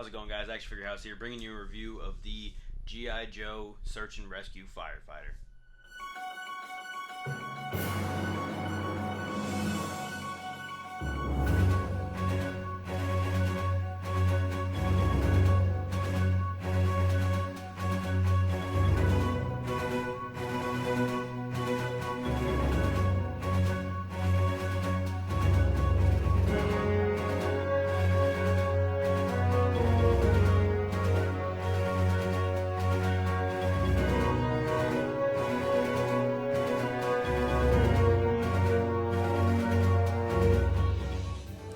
How's it going, guys? Action Figure House here, bringing you a review of the G.I. Joe Search and Rescue Firefighter.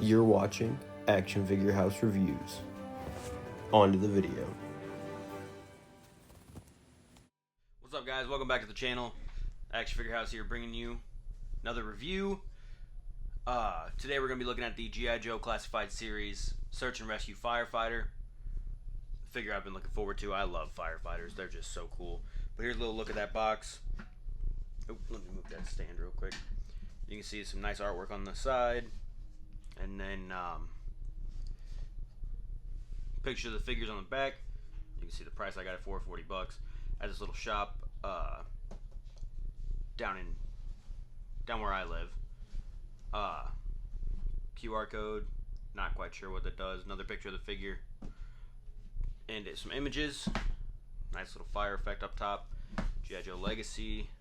You're watching Action Figure House Reviews. On to the video. What's up, guys? Welcome back to the channel. Action Figure House here, bringing you another review. Today we're going to be looking at the G.I. Joe Classified Series Search and Rescue Firefighter. Figure I've been looking forward to. I love firefighters. They're just so cool. But here's a little look at that box. Oh, let me move that stand real quick. You can see some nice artwork on the side. And then picture of the figures on the back. You can see the price I got it for, $40 at this little shop down where I live. QR code, not quite sure what that does. Another picture of the figure and some images. Nice little fire effect up top. G.I. Joe Legacy,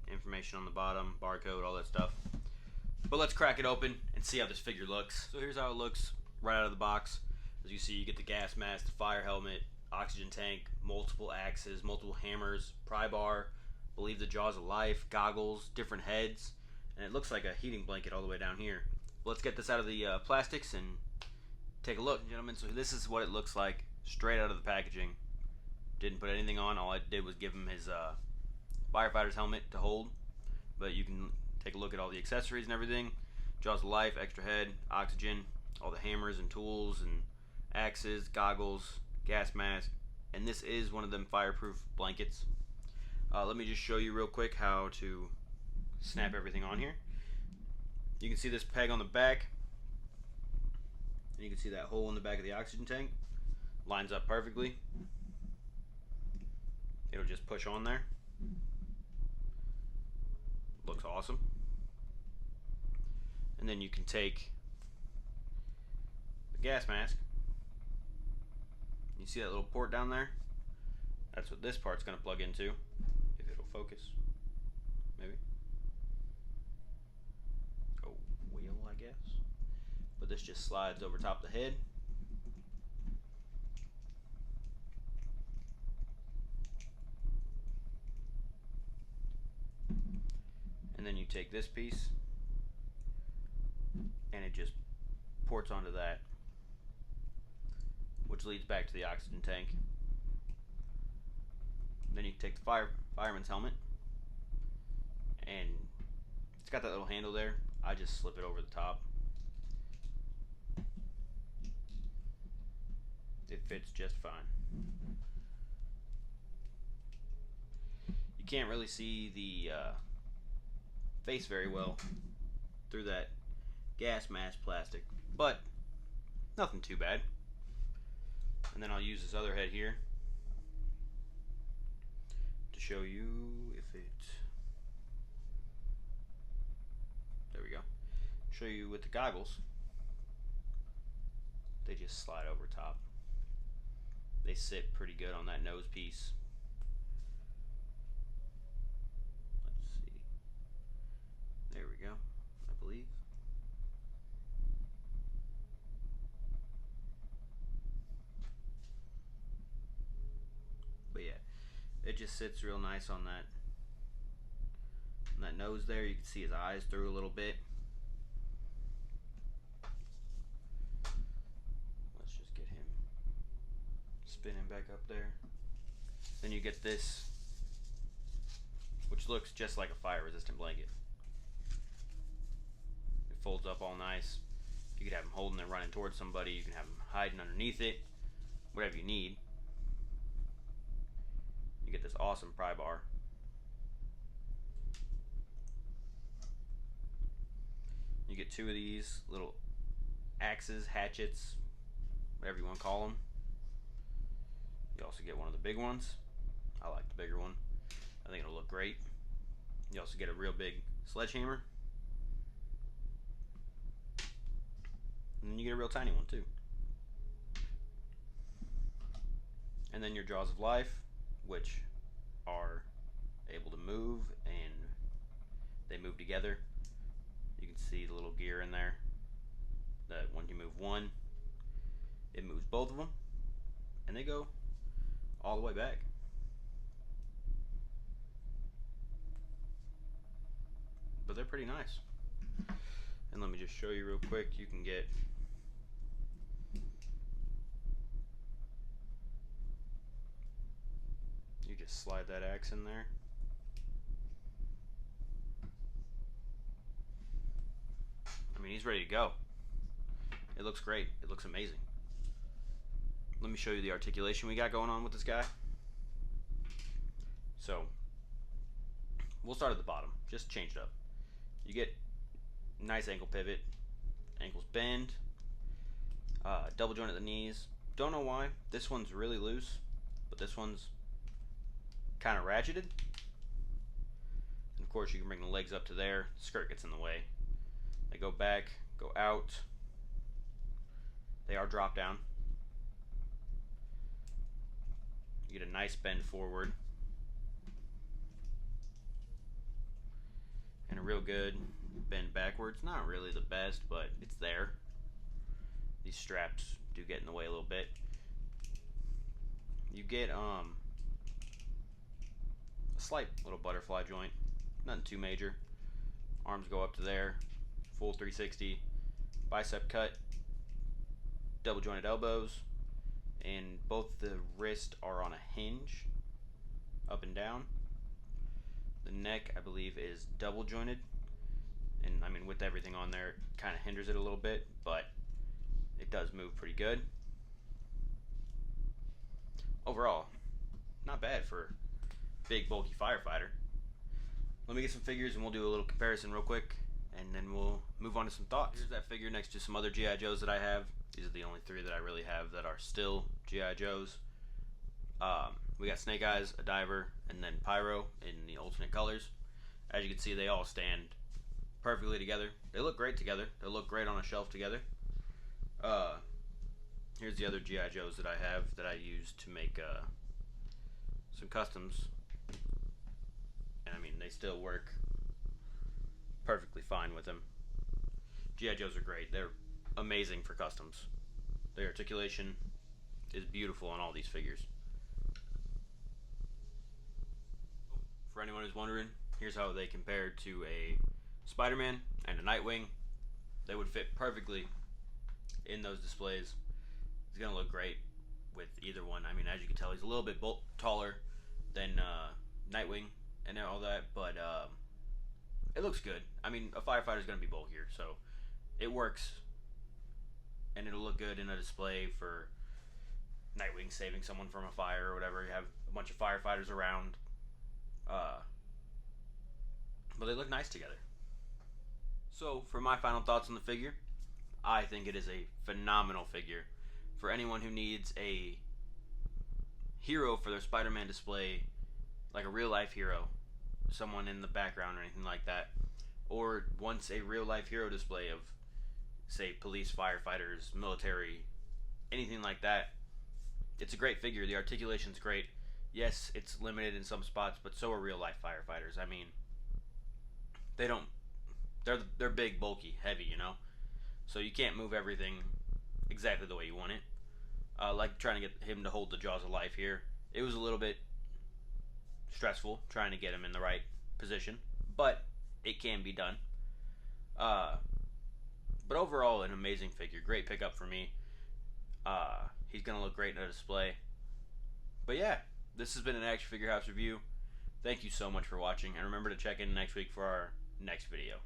information on the bottom, barcode, all that stuff. But let's crack it open and see how this figure looks. So here's how it looks right out of the box. As you see, you get the gas mask, the fire helmet, oxygen tank, multiple axes, multiple hammers, pry bar, I believe the jaws of life, goggles, different heads, and it looks like a heating blanket all the way down here. Let's get this out of the plastics and take a look, gentlemen. So this is what it looks like straight out of the packaging. Didn't put anything on. All I did was give him his firefighter's helmet to hold. But you can take a look at all the accessories and everything. Jaws of life, extra head, oxygen, all the hammers and tools and axes, goggles, gas mask, and this is one of them fireproof blankets. Let me just show you real quick how to snap everything on here. You can see this peg on the back, and you can see that hole in the back of the oxygen tank. Lines up perfectly. It'll just push on there. Looks awesome. And then you can take the gas mask. You see that little port down there? That's what this part's going to plug into. If it'll focus. Maybe. Oh, wheel, I guess. But this just slides over top of the head. And then you take this piece and it just ports onto that, which leads back to the oxygen tank. Then you take the fireman's helmet, and it's got that little handle there. I just slip it over the top. It fits just fine. You can't really see the face very well through that gas mask plastic, but nothing too bad. And then I'll use this other head here to show you if it, there we go, show you with the goggles. They just slide over top. They sit pretty good on that nose piece. There we go, I believe. But yeah, it just sits real nice on that nose there. You can see his eyes through a little bit. Let's just get him spinning back up there. Then you get this, which looks just like a fire resistant blanket. Folds up all nice. You could have them holding it running towards somebody. You can have them hiding underneath it. Whatever you need. You get this awesome pry bar. You get two of these little axes, hatchets, whatever you want to call them. You also get one of the big ones. I like the bigger one. I think it'll look great. You also get a real big sledgehammer. And then you get a real tiny one too. And then your Jaws of Life, which are able to move, and they move together. You can see the little gear in there that when you move one, it moves both of them, and they go all the way back. But they're pretty nice. And let me just show you real quick. You can get just slide that axe in there. I mean, he's ready to go. It looks great. It looks amazing. Let me show you the articulation we got going on with this guy. So, we'll start at the bottom. Just change it up. You get nice ankle pivot. Ankles bend. Double joint at the knees. Don't know why. This one's really loose, but this one's kind of ratcheted. And of course, you can bring the legs up to there. The skirt gets in the way. They go back, go out. They are drop down. You get a nice bend forward. And a real good bend backwards. Not really the best, but it's there. These straps do get in the way a little bit. You get a slight little butterfly joint. Nothing too major. Arms go up to there. Full 360. Bicep cut. Double jointed elbows. And both the wrists are on a hinge. Up and down. The neck, I believe, is double jointed. And I mean, with everything on there, it kind of hinders it a little bit, but it does move pretty good. Overall, not bad for big, bulky firefighter. Let me get some figures and we'll do a little comparison real quick, and then we'll move on to some thoughts. Here's that figure next to some other G.I. Joes that I have. These are the only three that I really have that are still G.I. Joes. We got Snake Eyes, a diver, and then Pyro in the alternate colors. As you can see, they all stand perfectly together. They look great together. They look great on a shelf together. Here's the other G.I. Joes that I have that I use to make some customs. And I mean, they still work perfectly fine with them. G.I. Joes are great. They're amazing for customs. The articulation is beautiful on all these figures. For anyone who's wondering, here's how they compare to a Spider-Man and a Nightwing. They would fit perfectly in those displays. He's gonna look great with either one. I mean, as you can tell, he's a little bit taller than Nightwing and all that, but it looks good. I mean, a firefighter's gonna be bulkier, so it works, and it'll look good in a display for Nightwing saving someone from a fire or whatever. You have a bunch of firefighters around, but they look nice together. So, for my final thoughts on the figure, I think it is a phenomenal figure for anyone who needs a hero for their Spider-Man display, like a real-life hero, someone in the background or anything like that, or wants a real-life hero display of, say, police, firefighters, military, anything like that. It's a great figure. The articulation's great. Yes, it's limited in some spots, but so are real-life firefighters. I mean, they're big, bulky, heavy, you know? So you can't move everything exactly the way you want it. Like trying to get him to hold the Jaws of Life here. It was a little bit stressful trying to get him in the right position, but it can be done. But overall, an amazing figure. Great pickup for me. He's going to look great in a display. But yeah, this has been an Action Figure House review. Thank you so much for watching, and remember to check in next week for our next video.